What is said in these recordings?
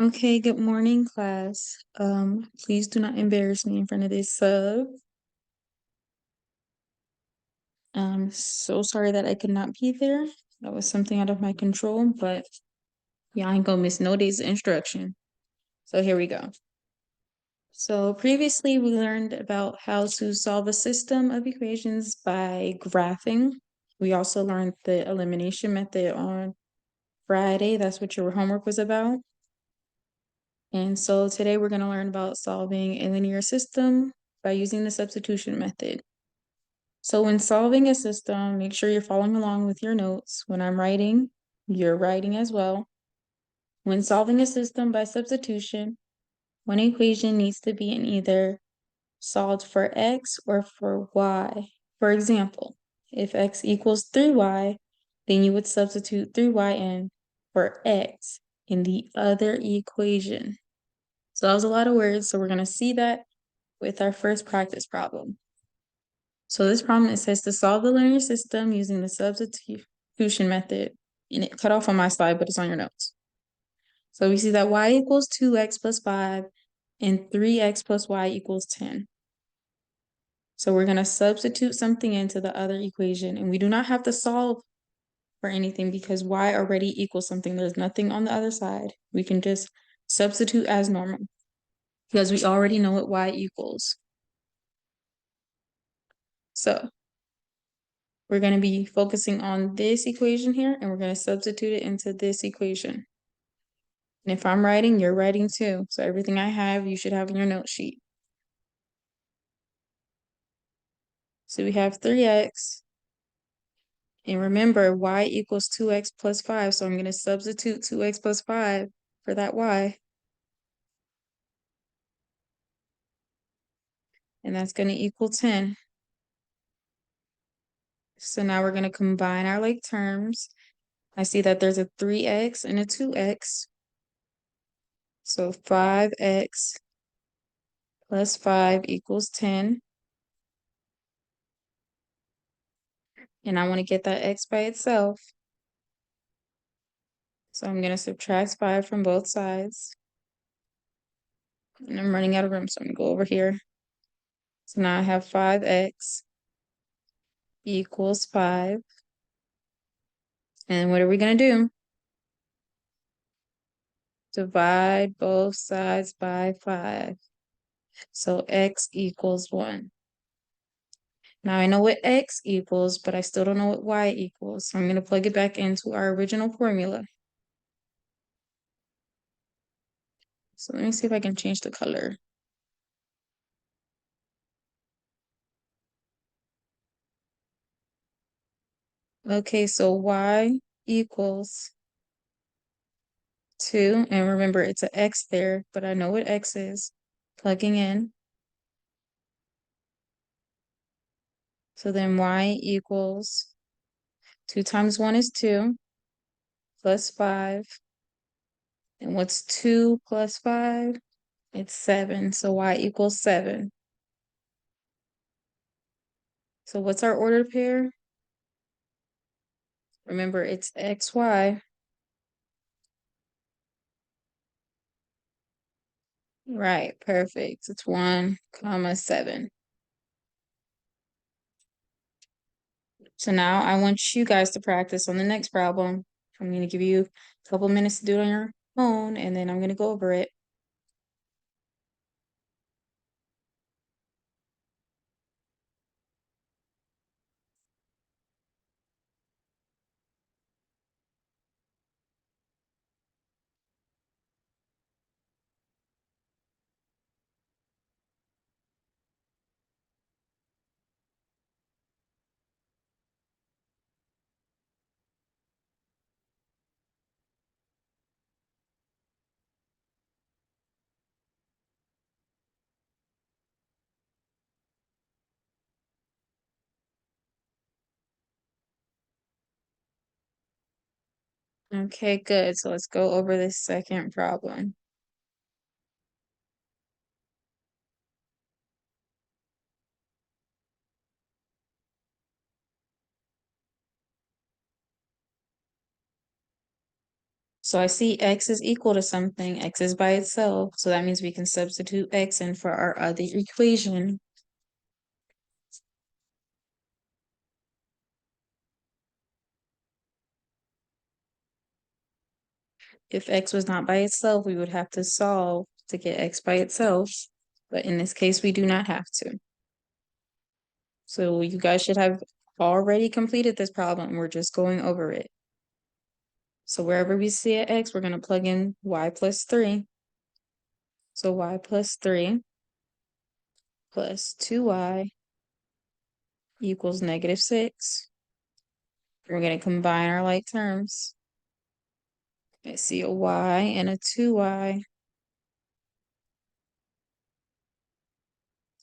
Okay, good morning, class. Please do not embarrass me in front of this sub. I'm so sorry that I could not be there. That was something out of my control, but y'all ain't gonna miss no day's instruction. So here we go. So previously we learned about how to solve a system of equations by graphing. We also learned the elimination method on Friday. That's what your homework was about. And so today we're going to learn about solving a linear system by using the substitution method. So when solving a system, make sure you're following along with your notes. When I'm writing, you're writing as well. When solving a system by substitution, one equation needs to be in either solved for x or for y. For example, if x equals 3y, then you would substitute 3y in for x in the other equation. So that was a lot of words, so we're going to see that with our first practice problem. So this problem, it says to solve the linear system using the substitution method, and it cut off on my slide, but it's on your notes. So we see that y equals 2x plus 5 and 3x plus y equals 10. So we're going to substitute something into the other equation, and we do not have to solve for anything because y already equals something. There's nothing on the other side. We can just substitute as normal because we already know what y equals. So we're going to be focusing on this equation here, and we're going to substitute it into this equation. And if I'm writing, you're writing too. So everything I have, you should have in your note sheet. So we have 3x. And remember, y equals 2x plus 5. So I'm going to substitute 2x plus 5 for that y. And that's going to equal 10. So now we're going to combine our like terms. I see that there's a 3x and a 2x. So 5x plus 5 equals 10. And I want to get that x by itself. So I'm going to subtract 5 from both sides. And I'm running out of room, so I'm going to go over here. So now I have 5x equals 5. And what are we going to do? Divide both sides by 5. So x equals 1. Now I know what x equals, but I still don't know what y equals. So I'm going to plug it back into our original formula. So let me see if I can change the color. Okay, so y equals 2. And remember, it's an x there, but I know what x is. Plugging in. So then y equals 2 times 1 is 2 plus 5. And what's 2 plus 5? It's 7. So y equals 7. So what's our ordered pair? Remember, it's xy. Right, perfect. It's 1, comma 7. So now I want you guys to practice on the next problem. I'm going to give you a couple minutes to do it on your phone, and then I'm going to go over it. Okay, good. So let's go over this second problem. So I see x is equal to something, x is by itself, so that means we can substitute x in for our other equation. If x was not by itself, we would have to solve to get x by itself, but in this case, we do not have to. So you guys should have already completed this problem. We're just going over it. So wherever we see an x, we're going to plug in y plus 3. So y plus 3 plus 2y equals negative 6. We're going to combine our like terms. I see a y and a 2y.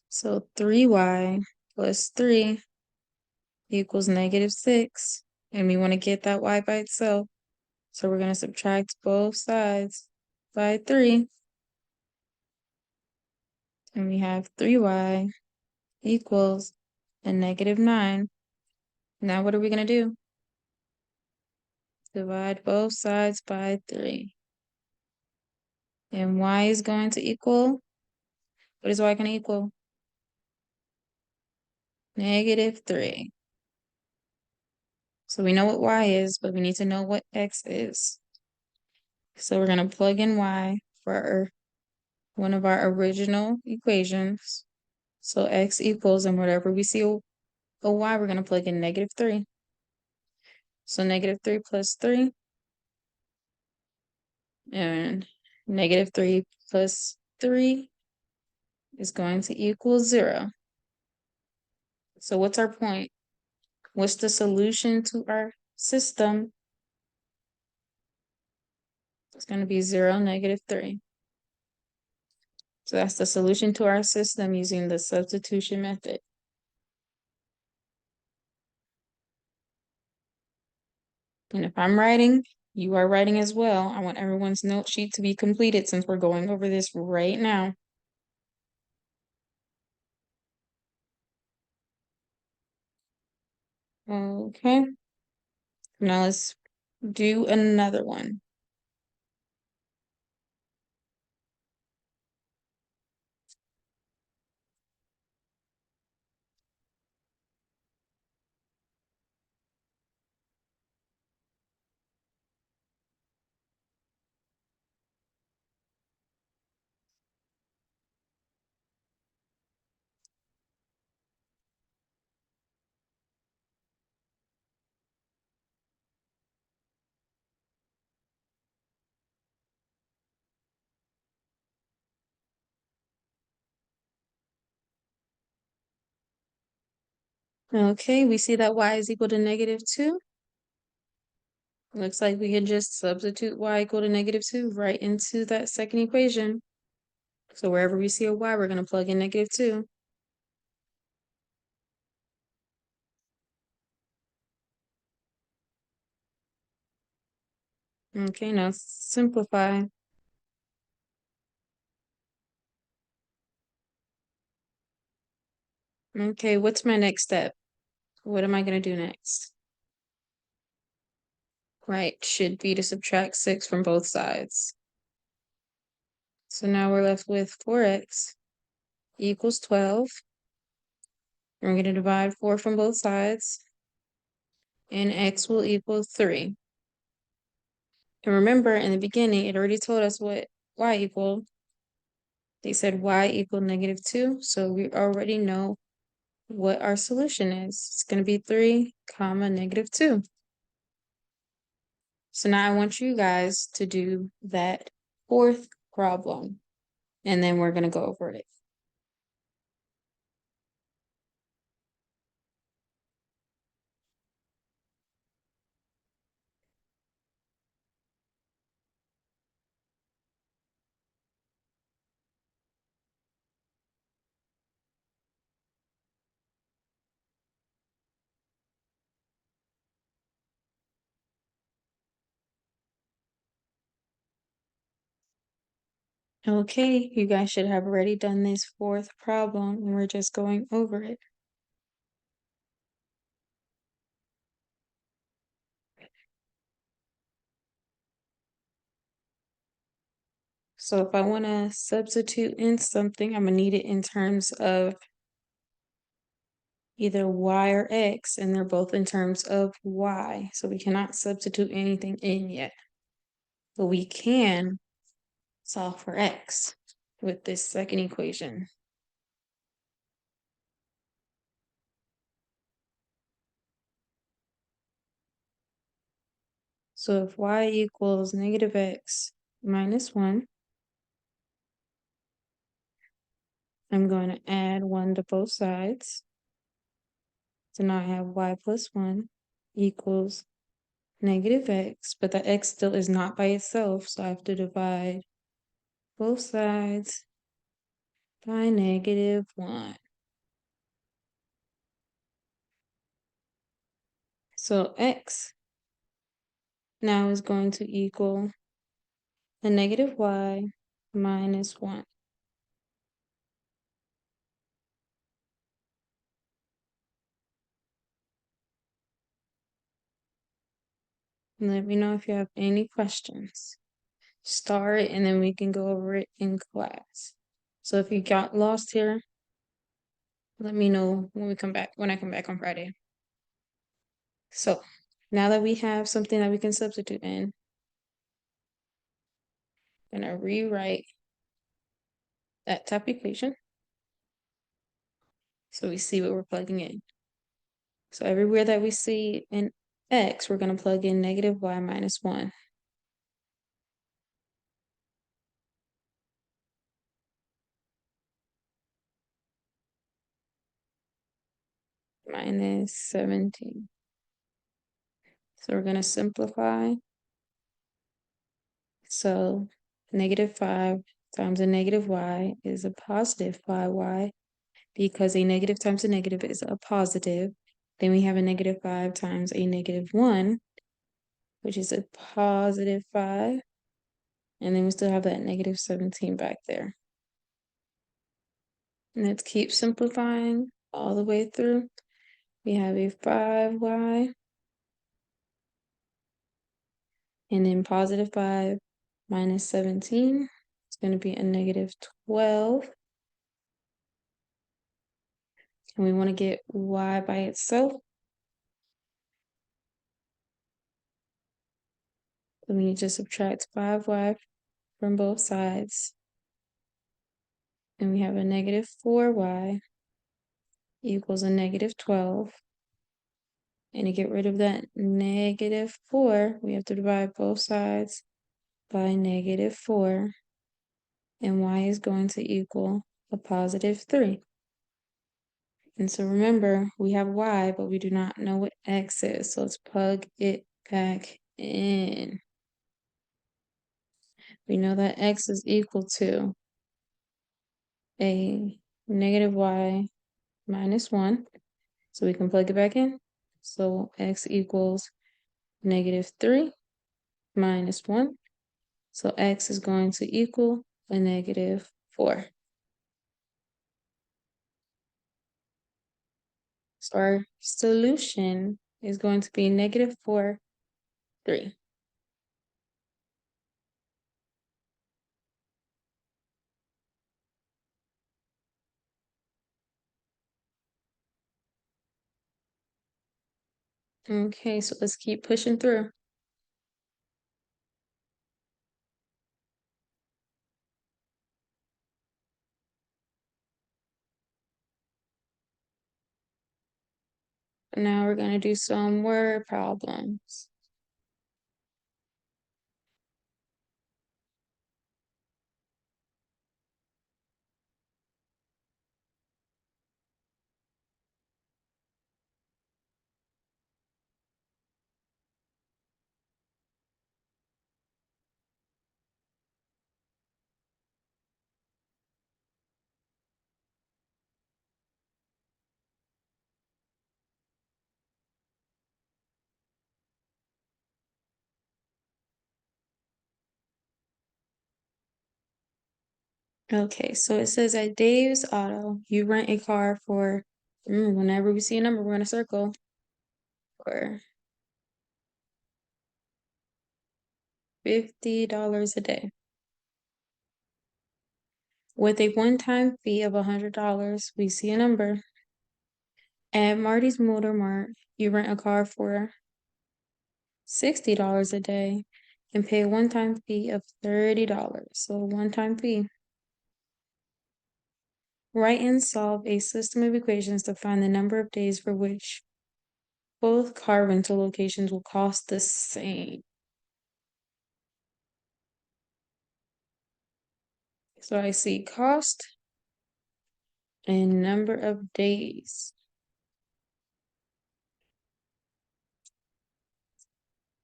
So 3y plus 3 equals negative 6. And we want to get that y by itself. So we're going to subtract both sides by 3. And we have 3y equals a negative 9. Now what are we going to do? Divide both sides by 3. And y is going to equal, what is y going to equal? Negative 3. So we know what y is, but we need to know what x is. So we're going to plug in y for one of our original equations. So x equals, and whatever we see a y, we're going to plug in negative 3. So negative 3 plus 3, and negative 3 plus 3 is going to equal 0. So what's our point? What's the solution to our system? It's going to be 0, negative 3. So that's the solution to our system using the substitution method. And if I'm writing, you are writing as well. I want everyone's note sheet to be completed since we're going over this right now. Okay. Now let's do another one. Okay, we see that y is equal to negative 2. Looks like we can just substitute y equal to negative 2 right into that second equation. So wherever we see a y, we're going to plug in negative 2. Okay, now simplify. Okay, what's my next step? What am I going to do next? Right, should be to subtract 6 from both sides. So now we're left with 4x equals 12. And we're going to divide 4 from both sides. And x will equal 3. And remember, in the beginning, it already told us what y equaled. They said y equaled negative 2. So we already know what our solution is. It's going to be 3 comma negative 2. So now I want you guys to do that fourth problem, and then we're going to go over it. Okay, you guys should have already done this fourth problem, and we're just going over it. So if I want to substitute in something, I'm going to need it in terms of either y or x, and they're both in terms of y. So we cannot substitute anything in yet. But we can solve for x with this second equation. So if y equals negative x minus 1, I'm going to add 1 to both sides. So now I have y plus 1 equals negative x, but the x still is not by itself, so I have to divide both sides by negative 1. So x now is going to equal a negative y minus 1. Let me know if you have any questions. Start it, and then we can go over it in class. So if you got lost here, let me know when I come back on Friday. So now that we have something that we can substitute in, I'm gonna rewrite that top equation so we see what we're plugging in. So everywhere that we see an x, we're gonna plug in negative y minus 1. Minus 17. So we're gonna simplify. So negative 5 times a negative y is a positive 5y, because a negative times a negative is a positive. Then we have a negative 5 times a negative 1, which is a positive 5. And then we still have that negative 17 back there. And let's keep simplifying all the way through. We have a 5y, and then positive 5 minus 17 is going to be a negative 12. And we want to get y by itself. So we need to subtract 5y from both sides. And we have a negative 4y equals a negative 12. And to get rid of that negative 4, we have to divide both sides by negative 4. And y is going to equal a positive 3. And so remember, we have y, but we do not know what x is. So let's plug it back in. We know that x is equal to a negative y minus 1. So we can plug it back in. So x equals negative 3 minus 1. So x is going to equal a negative 4. So our solution is going to be negative 4, 3. Okay, so let's keep pushing through. Now we're going to do some word problems. Okay, so it says at Dave's Auto, you rent a car for, whenever we see a number, we're going to circle, for $50 a day. With a one-time fee of $100, we see a number. At Marty's Motor Mart, you rent a car for $60 a day and pay a one-time fee of $30. So one-time fee. Write and solve a system of equations to find the number of days for which both car rental locations will cost the same. So I see cost and number of days.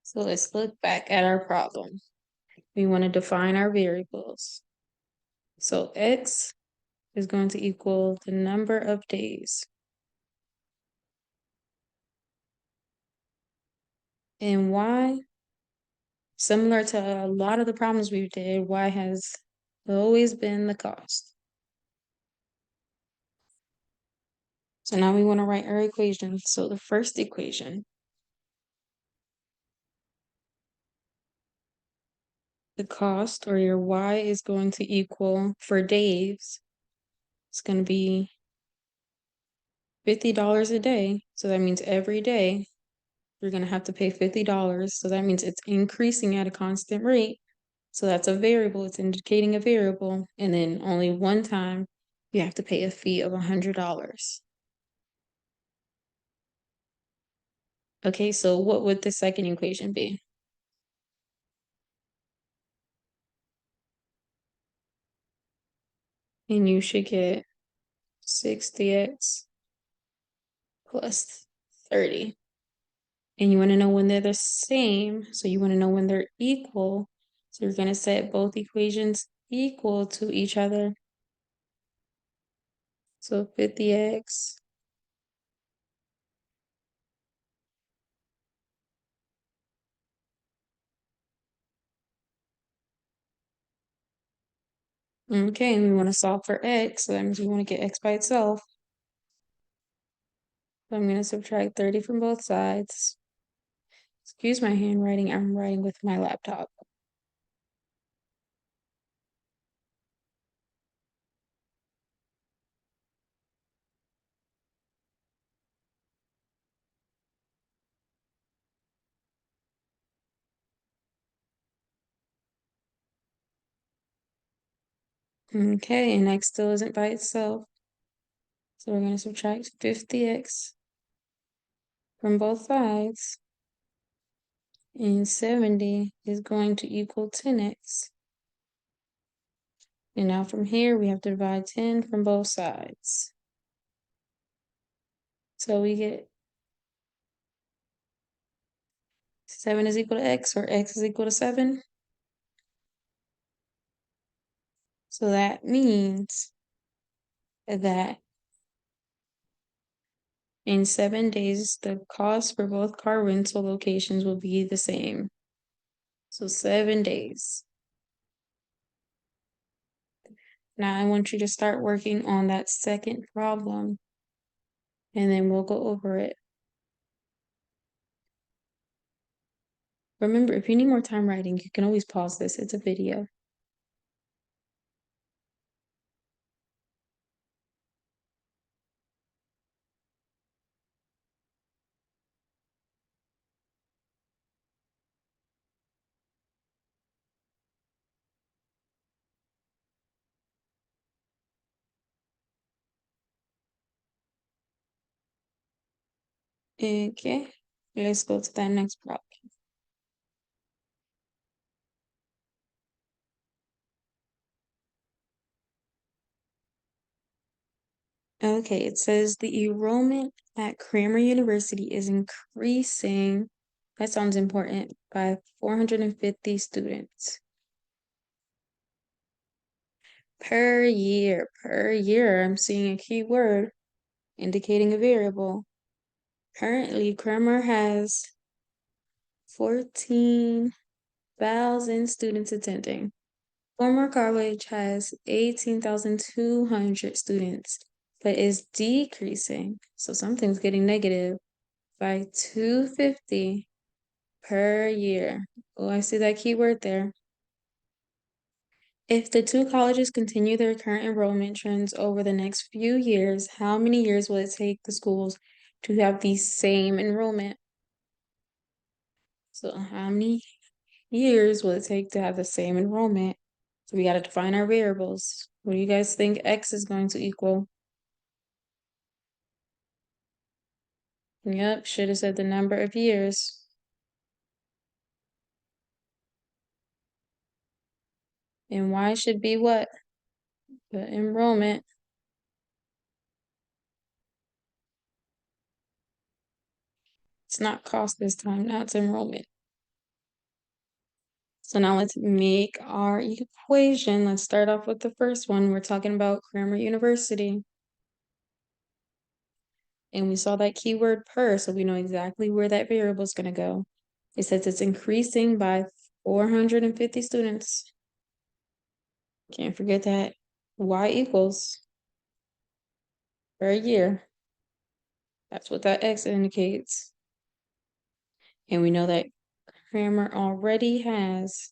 So let's look back at our problem. We want to define our variables. So x is going to equal the number of days. And y, similar to a lot of the problems we did, y has always been the cost. So now we want to write our equations. So the first equation, the cost, or your y, is going to equal, for days, it's going to be $50 a day. So that means every day you're going to have to pay $50. So that means it's increasing at a constant rate. So that's a variable. It's indicating a variable. And then only one time you have to pay a fee of $100. Okay, so what would the second equation be? And you should get 60x plus 30. And you want to know when they're the same. So you want to know when they're equal. So you're going to set both equations equal to each other. So 50x okay, and we want to solve for x, so that means we want to get x by itself. So I'm going to subtract 30 from both sides. Excuse my handwriting, I'm writing with my laptop. Okay, and x still isn't by itself. So we're going to subtract 50x from both sides. And 70 is going to equal 10x. And now from here, we have to divide 10 from both sides. So we get 7 is equal to x, or x is equal to 7. So that means that in 7 days, the cost for both car rental locations will be the same. So 7 days. Now I want you to start working on that second problem, and then we'll go over it. Remember, if you need more time writing, you can always pause this. It's a video. Okay, let's go to that next problem. Okay, it says the enrollment at Cramer University is increasing, that sounds important, by 450 students per year. Per year, I'm seeing a keyword indicating a variable. Currently, Cramer has 14,000 students attending. Former college has 18,200 students, but is decreasing. So something's getting negative by 250 per year. Oh, I see that keyword there. If the two colleges continue their current enrollment trends over the next few years, how many years will it take the schools to have the same enrollment? So how many years will it take to have the same enrollment? So we got to define our variables. What do you guys think X is going to equal? Yep, should have said the number of years. And Y should be what? The enrollment. It's not cost this time, now it's enrollment. So now let's make our equation. Let's start off with the first one. We're talking about Cranmer University. And we saw that keyword per, so we know exactly where that variable is going to go. It says it's increasing by 450 students. Can't forget that. Y equals per year. That's what that X indicates. And we know that Cranmer already has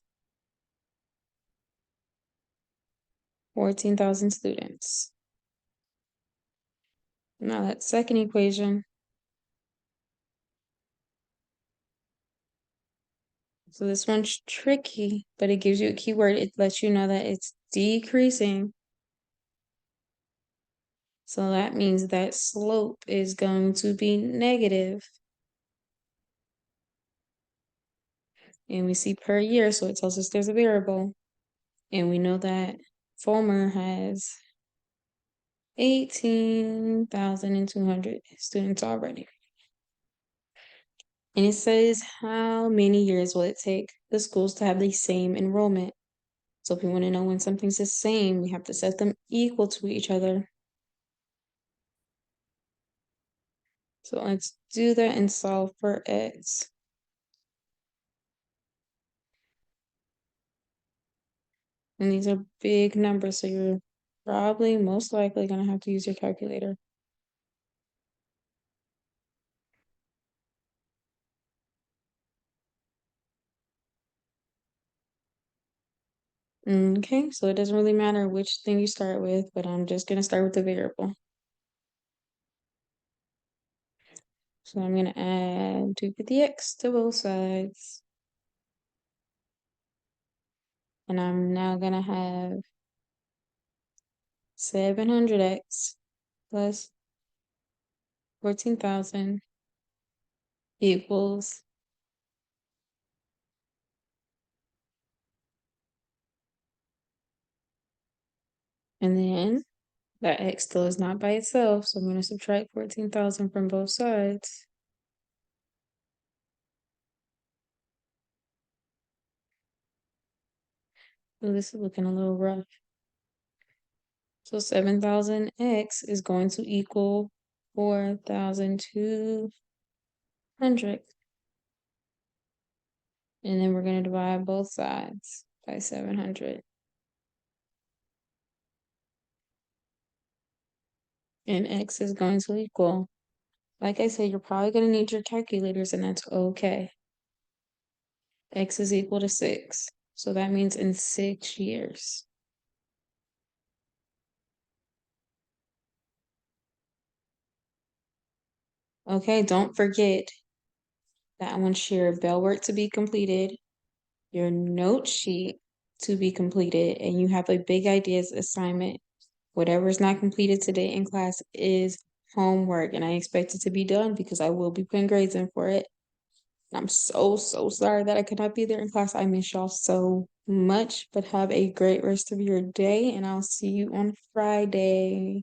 14,000 students. Now that second equation. So this one's tricky, but it gives you a keyword. It lets you know that it's decreasing. So that means that slope is going to be negative. And we see per year, so it tells us there's a variable. And we know that Fulmer has 18,200 students already. And it says how many years will it take the schools to have the same enrollment? So if we want to know when something's the same, we have to set them equal to each other. So let's do that and solve for X. And these are big numbers, so you're probably most likely going to have to use your calculator. Okay, so it doesn't really matter which thing you start with, but I'm just going to start with the variable. So I'm going to add 250x to both sides. And I'm now going to have 700x plus 14,000 equals and then that x still is not by itself, so I'm going to subtract 14,000 from both sides. Oh, this is looking a little rough. So 7,000x is going to equal 4,200. And then we're going to divide both sides by 700. And x is going to equal, like I said, you're probably going to need your calculators, and that's okay. X is equal to 6. So that means in 6 years. Okay, don't forget that I want your bell work to be completed, your note sheet to be completed, and you have a big ideas assignment. Whatever is not completed today in class is homework, and I expect it to be done because I will be putting grades in for it. I'm so sorry that I could not be there in class. I miss y'all so much, but have a great rest of your day, and I'll see you on Friday.